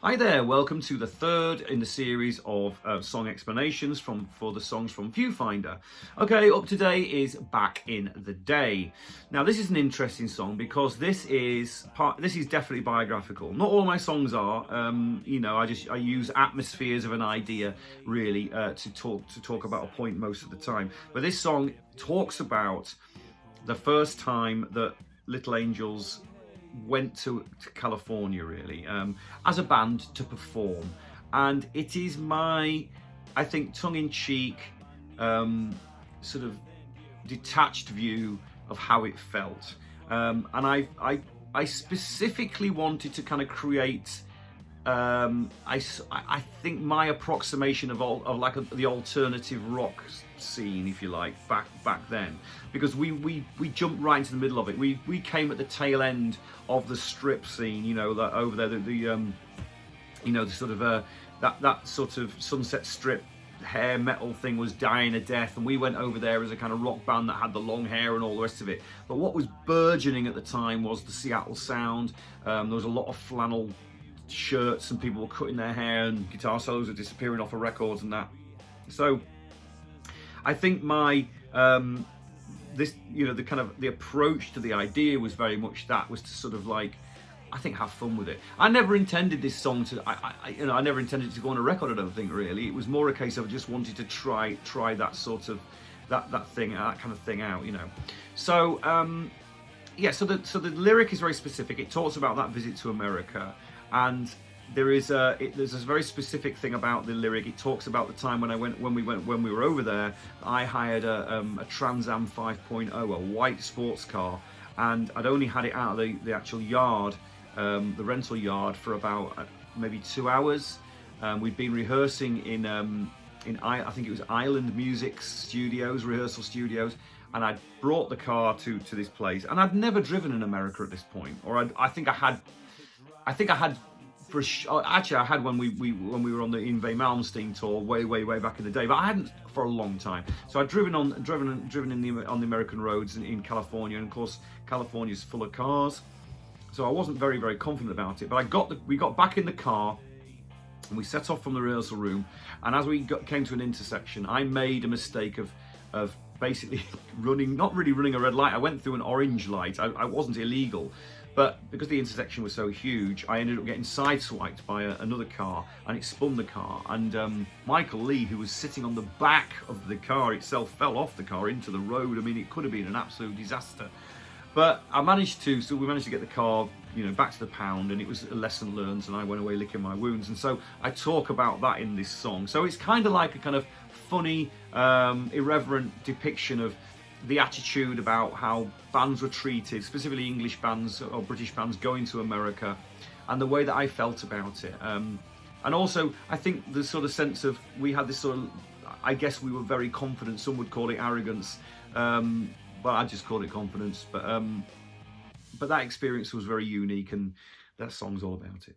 Hi there, welcome to the third in the series of song explanations for the songs from Viewfinder. Okay, up today is Back in the Day. Now this is an interesting song because this is definitely biographical. Not all my songs are. I use atmospheres of an idea really to talk about a point most of the time. But this song talks about the first time that Little Angels went to California really as a band to perform, and it is my, I think, tongue-in-cheek sort of detached view of how it felt, and I specifically wanted to kind of create I think my approximation of the alternative rock scene, if you like, back then, because we jumped right into the middle of it. We came at the tail end of the strip scene, you know, that over there, the sort of that sort of Sunset Strip hair metal thing was dying a death, and we went over there as a kind of rock band that had the long hair and all the rest of it. But what was burgeoning at the time was the Seattle sound. There was a lot of flannel shirts and people were cutting their hair and guitar solos were disappearing off of records and that. So I think my the approach to the idea was very much that, was to sort of like, I think, have fun with it. I never intended this song to I never intended it to go on a record, I don't think, really. It was more a case of I just wanted to try that sort of that kind of thing out, you know. So yeah, so the lyric is very specific. It talks about that visit to America, and there's a very specific thing about the lyric. It talks about the time when we were over there. I hired a Trans Am 5.0, a white sports car, and I'd only had it out of the actual yard, the rental yard, for about maybe 2 hours. We'd been rehearsing in I think it was Island Music Studios, rehearsal studios, and I'd brought the car to this place, and I'd never driven in America at this point, or I think I had actually I had when we were on the Yngwie Malmsteen tour way back in the day, but I hadn't for a long time. So I'd driven on the American roads in California, and of course California's full of cars, so I wasn't very confident about it. But we got back in the car and we set off from the rehearsal room, and as we came to an intersection, I made a mistake of basically not really running a red light. I went through an orange light. I wasn't illegal, but because the intersection was so huge, I ended up getting sideswiped by another car, and it spun the car. And Michael Lee, who was sitting on the back of the car itself, fell off the car into the road. I mean, it could have been an absolute disaster. But we managed to get the car, you know, back to the pound, and it was a lesson learned, and I went away licking my wounds. And so I talk about that in this song. So it's kind of like a kind of funny, irreverent depiction of the attitude about how bands were treated, specifically English bands or British bands going to America, and the way that I felt about it. And also, I think the sort of sense of, we had this sort of, I guess we were very confident. Some would call it arrogance. Well, I just call it confidence. But that experience was very unique, and that song's all about it.